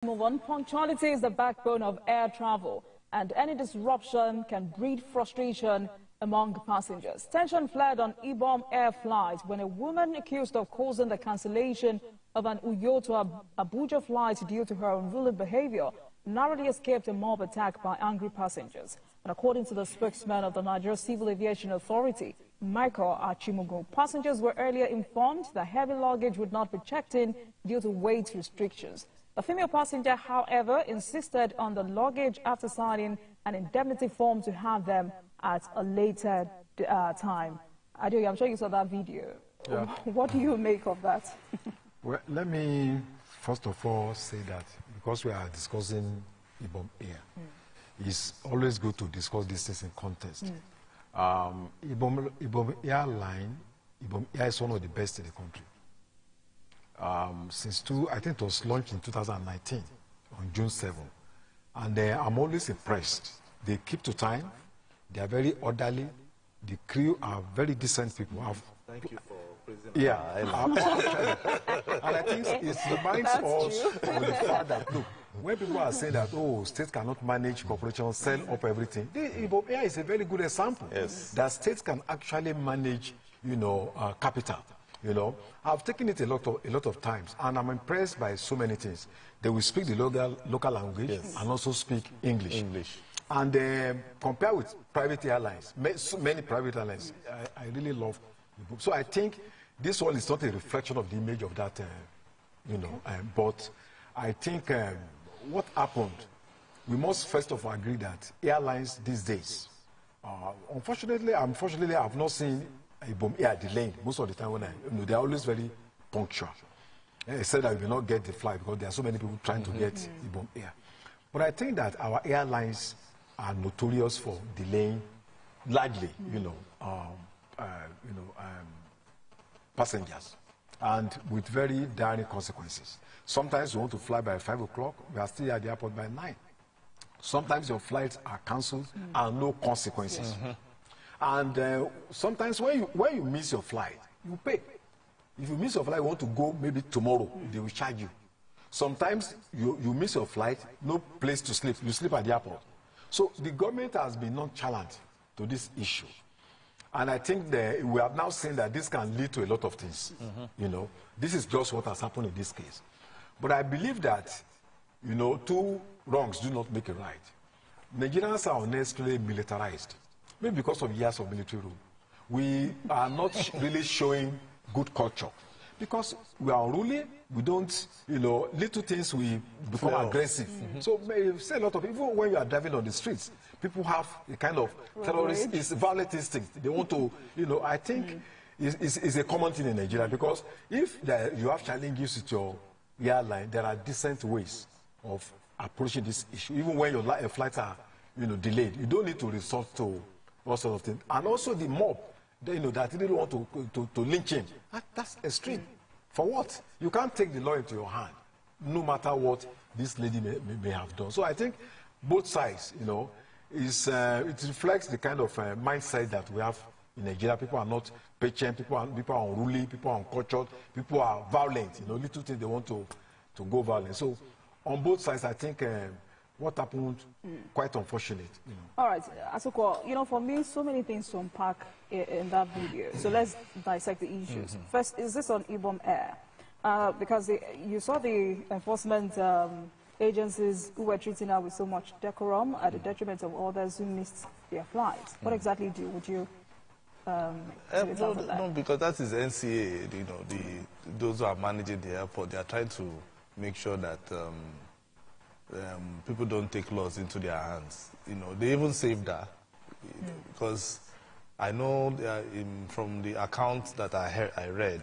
Move on. Punctuality is the backbone of air travel, and any disruption can breed frustration among passengers. Tension flared on Ibom Air flight when a woman accused of causing the cancellation of an Uyo to Abuja flight due to her unruly behavior narrowly escaped a mob attack by angry passengers. And according to the spokesman of the Nigeria Civil Aviation Authority, Michael Achimugu, passengers were earlier informed that heavy luggage would not be checked in due to weight restrictions. A female passenger, however, insisted on the luggage after signing an indemnity form to have them at a later time. Adeoye, I'm sure you saw that video. Yeah. What do you make of that? Well, let me first of all say that because we are discussing Ibom Air, it's always good to discuss these things in context. Ibom Air is one of the best in the country. I think it was launched in 2019 on June 7. And I'm always impressed. They keep to time. They are very orderly. The crew are very decent people. Thank you for praising. Yeah, and I think it reminds us of the fact that, look, when people are saying that, oh, states cannot manage corporations, sell up everything, Ibom Air is a very good example. Yes. That states can actually manage, capital. I've taken it a lot of times, and I'm impressed by so many things. They will speak the local language, yes, and also speak English. And compare with private airlines, many private airlines, I really love Ibom. So I think this one is not a reflection of the image of that, but I think what happened, we must first of all agree that airlines these days, unfortunately, I've not seen Ibom Air delayed most of the time when they're always very punctual. I said I will not get the flight because there are so many people trying to get Ibom Air. But I think that our airlines are notorious for delaying largely, passengers, and with very dire consequences. Sometimes you want to fly by 5 o'clock, we are still at the airport by 9. Sometimes your flights are cancelled and no consequences. And sometimes when you miss your flight, you pay. If you miss your flight, you want to go maybe tomorrow, they will charge you. Sometimes you miss your flight, no place to sleep. You sleep at the airport. So the government has been nonchalant to this issue. And I think that we have now seen that this can lead to a lot of things. This is just what has happened in this case. But I believe that, two wrongs do not make a right. Nigerians are unnecessarily militarized. Maybe because of years of military rule. We are not really showing good culture. Because we are unruly, we don't, little things we become aggressive. So you say a lot of people, when you are driving on the streets, people have a kind of terrorist, it's violent instinct. They want to, I think it's a common thing in Nigeria, because if you have challenges with your airline, there are decent ways of approaching this issue. Even when your flights are, delayed, you don't need to resort to all sorts of things. And also the mob, that really want to lynch him. That's extreme. For what? You can't take the law into your hand, no matter what this lady may have done. So I think both sides, it reflects the kind of mindset that we have in Nigeria. People are not patient, people are unruly, people are uncultured, people are violent. Little things they want to go violent. So on both sides, I think what happened, quite unfortunate. All right, Asoko, for me, so many things to unpack in that video. So let's dissect the issues. First, is this on Ibom Air? Because you saw the enforcement agencies who were treating her with so much decorum at the detriment of others who missed their flights. What exactly would you no, because that is NCA, those who are managing the airport, they are trying to make sure that people don't take laws into their hands. They even saved her, because I know from the accounts that I read,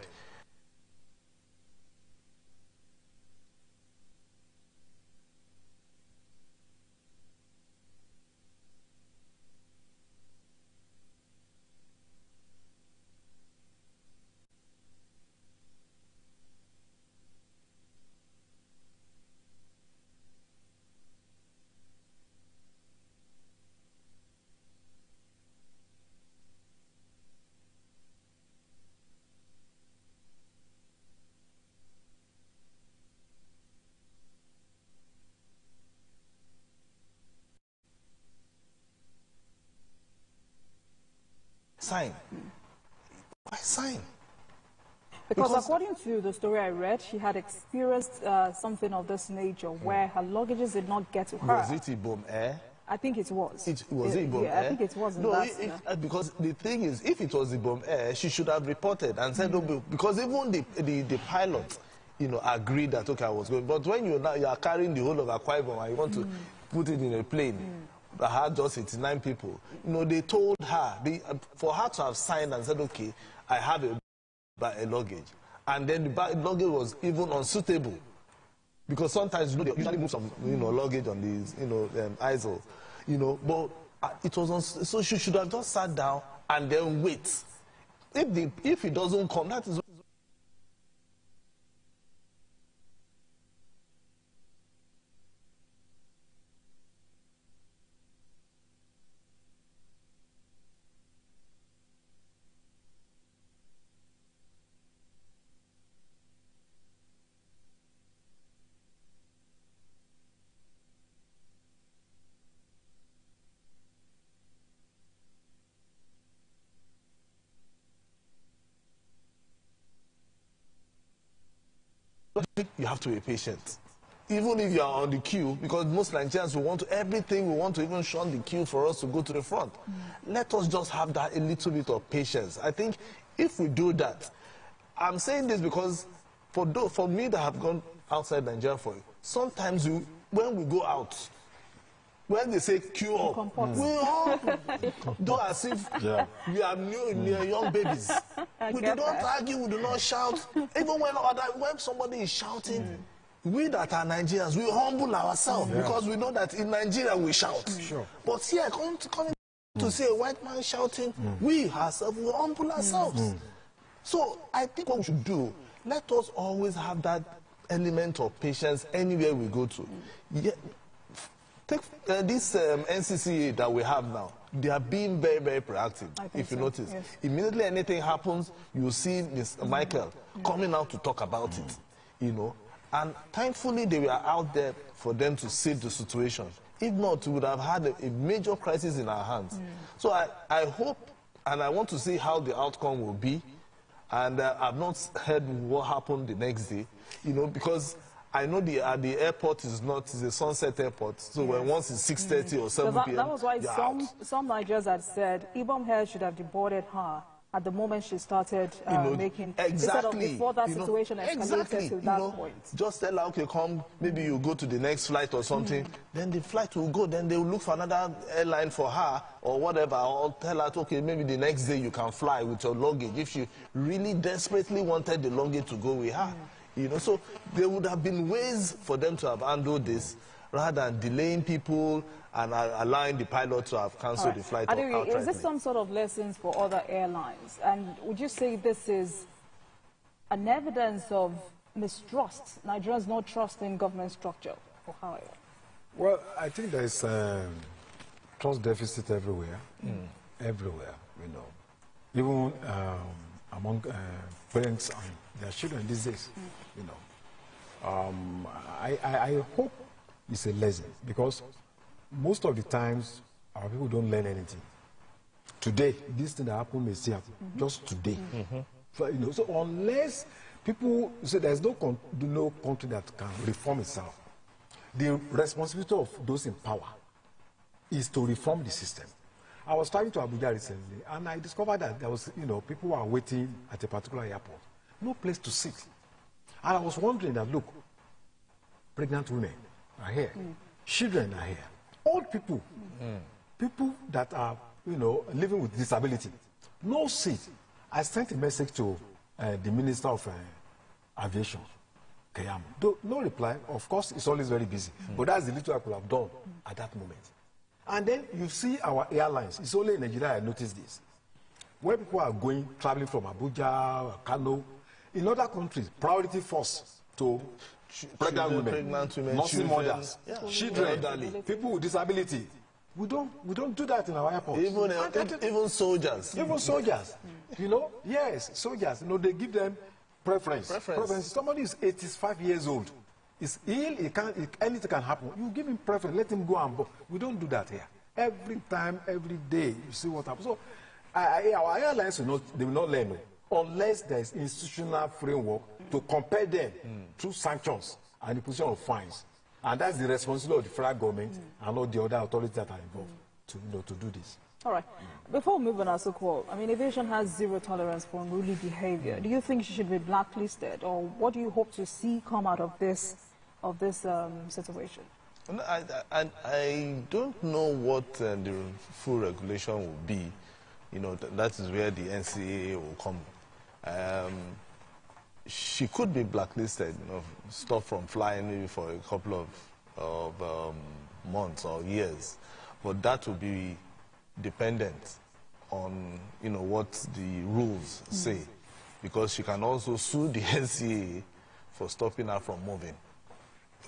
sign. Why sign? Because according to the story I read, she had experienced something of this nature where her luggages did not get to her. Was it Ibom Air? I think it was. Was it Ibom Air? I think it was. No, because the thing is, if it was Ibom Air, she should have reported and said, oh, because even the pilot, you know, agreed that, okay, I was going. But when you are carrying the whole of Akwa Ibom and you want to put it in a plane that had just 89 people, you know, they told her, for her to have signed and said, okay, I have a luggage. And then the luggage was even unsuitable. Because sometimes, you know, they usually move some, you know, luggage on these, you know, ISO, you know, but it was so she should have just sat down and then wait. If it doesn't come, that is. You have to be patient. Even if you are on the queue, because most Nigerians will want to, everything, we want to even shun the queue for us to go to the front. Let us just have that a little bit of patience. I think if we do that, I'm saying this because for me that have gone outside Nigeria for it, sometimes when we go out, when they say queue up, we all do as if we are new young babies. We do not argue, we do not shout. Even when somebody is shouting, we that are Nigerians, we humble ourselves because we know that in Nigeria we shout. But here, coming to see a white man shouting, we ourselves will humble ourselves. So I think what we should do, let us always have that element of patience anywhere we go to. Take this NCCA that we have now. They are being very, very proactive, if you notice. Yes. Immediately anything happens, you see Mr. Michael coming out to talk about it, you know. And thankfully, they were out there for them to save the situation. If not, we would have had a major crisis in our hands. So I hope, and I want to see how the outcome will be. And I've not heard what happened the next day, you know, because I know the airport is a sunset airport, so when once it's 6:30 or 7 p.m. That was why some Nigerians had said Ibom Air should have deported her at the moment she started making, instead of before that situation escalated to that point. Just tell her, okay, come, maybe you go to the next flight or something, then the flight will go, then they will look for another airline for her or whatever, or tell her, okay, maybe the next day you can fly with your luggage if she really desperately wanted the luggage to go with her. You know, so there would have been ways for them to have handled this rather than delaying people and allowing the pilot to have cancelled the flight outrightly. Is this some sort of lessons for other airlines? And would you say this is an evidence of mistrust, Nigerians not trusting government structure, or however? Well, I think there is trust deficit everywhere, everywhere, you know. Even among parents and their children these days, you know. I hope it's a lesson, because most of the times our people don't learn anything. Today, this thing that happened may still happen, just today. So, you know, so unless people say there's no country that can reform itself, the responsibility of those in power is to reform the system. I was traveling to Abuja recently, and I discovered that there was, you know, people were waiting at a particular airport, no place to sit. And I was wondering that, look, pregnant women are here, children are here, old people, people that are, you know, living with disability, no seat. I sent a message to the Minister of Aviation, Kayam. No reply. Of course, it's always very busy, but that's the little I could have done at that moment. And then you see our airlines. It's only in Nigeria I noticed this. Where people are going, traveling from Abuja, Kano, in other countries, priority first to pregnant women, nursing mothers, children, people with disability. We don't do that in our airports. Even soldiers. Even soldiers. You know, yes, soldiers. You know, they give them preference. Somebody is 85 years old. Is ill, anything can happen. You give him preference, let him go and board. We don't do that here. Every time, every day, you see what happens. So Our airlines will not learn unless there is institutional framework to compel them through sanctions and the position of fines. And that's the responsibility of the federal government and all the other authorities that are involved to do this. All right. Before we move on, Asukwo, I mean, aviation has zero tolerance for unruly behavior. Do you think she should be blacklisted, or what do you hope to see come out of this situation? I don't know what the full regulation will be. You know, that is where the NCAA will come. She could be blacklisted, you know, stopped from flying maybe for a couple of months or years, but that will be dependent on, you know, what the rules say, because she can also sue the NCAA for stopping her from moving.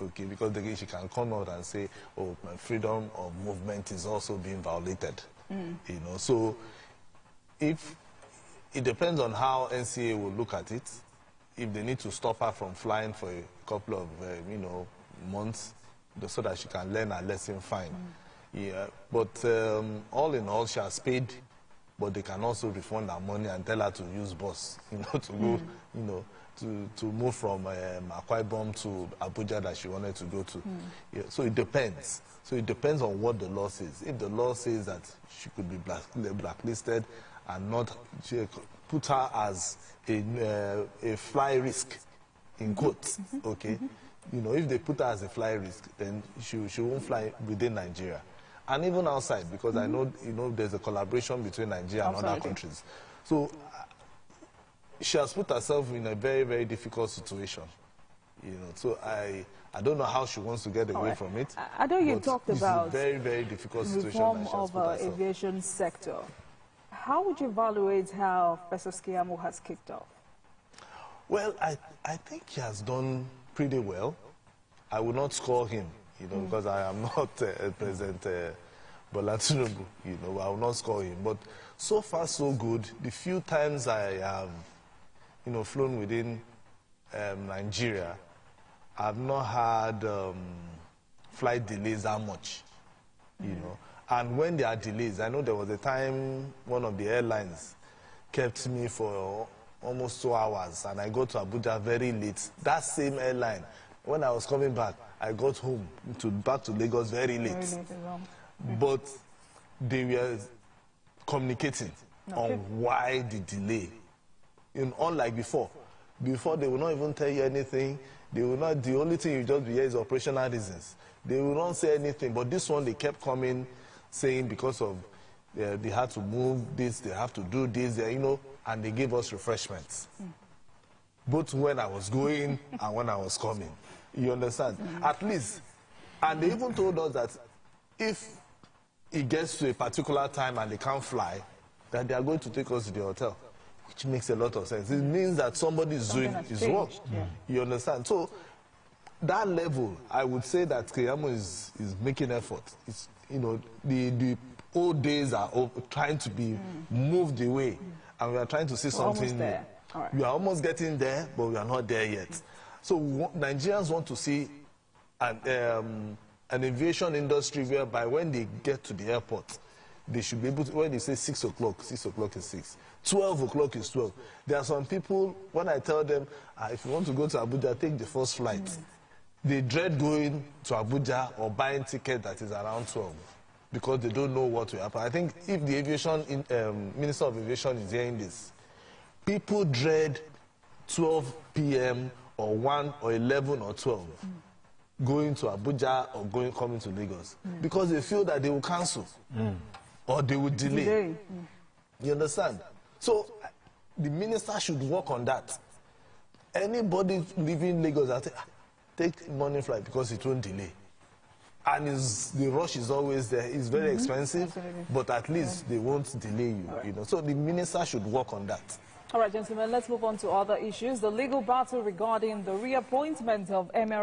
Okay, because again, she can come out and say, oh, my freedom of movement is also being violated. You know, so if it depends on how NCAA will look at it. If they need to stop her from flying for a couple of, you know, months, so that she can learn her lesson, fine. Yeah, but all in all, she has paid, but they can also refund her money and tell her to use bus, you know, to go, you know, to move from Akwa Ibom to Abuja that she wanted to go to. Yeah, so it depends. So it depends on what the law says. If the law says that she could be blacklisted and not put her as a fly risk, in quotes, okay? You know, if they put her as a fly risk, then she won't fly within Nigeria. And even outside, because I know, you know, there's a collaboration between Nigeria and other countries. So she has put herself in a very, very difficult situation. You know, so I don't know how she wants to get away from it. I know you talked about a very, very difficult situation reform of the aviation sector. How would you evaluate how Festus Keyamo has kicked off? Well, I think he has done pretty well. I would not score him, you know, because I am not President Bola Tinubu, you know, I will not score him. But so far, so good. The few times I have, you know, flown within Nigeria, I've not had flight delays that much, you know. And when there are delays, I know there was a time one of the airlines kept me for almost 2 hours, and I got to Abuja very late. That same airline, when I was coming back, I got home back to Lagos very late. But they were communicating on why the delay. You know, unlike before. Before, they will not even tell you anything. They will not. The only thing you just hear is operational reasons. They will not say anything. But this one, they kept coming, saying because of they had to move this, they have to do this, you know, and they gave us refreshments. Both when I was going and when I was coming. You understand? At least. And they even told us that if it gets to a particular time and they can't fly, that they are going to take us to the hotel, which makes a lot of sense. It means that somebody is doing his work. You understand? So that level, I would say that Keyamo is making effort. It's, you know, the old days are trying to be moved away, and we are trying to see something new. Right. We are almost getting there, but we are not there yet. So Nigerians want to see an aviation industry whereby when they get to the airport, they should be able to, when they say 6 o'clock, 6 o'clock is 6. 12 o'clock is 12. There are some people, when I tell them, if you want to go to Abuja, take the first flight. They dread going to Abuja or buying ticket that is around 12 because they don't know what will happen. I think if the aviation Minister of Aviation is hearing this, people dread 12 p.m. or 1 or 11 or 12 going to Abuja or coming to Lagos because they feel that they will cancel or they will delay. You understand? So the minister should work on that. Anybody leaving Lagos, I take morning flight because it won't delay. And the rush is always there. It's very expensive, but at least they won't delay you. Right. You know, so the minister should work on that. All right, gentlemen, let's move on to other issues. The legal battle regarding the reappointment of Emir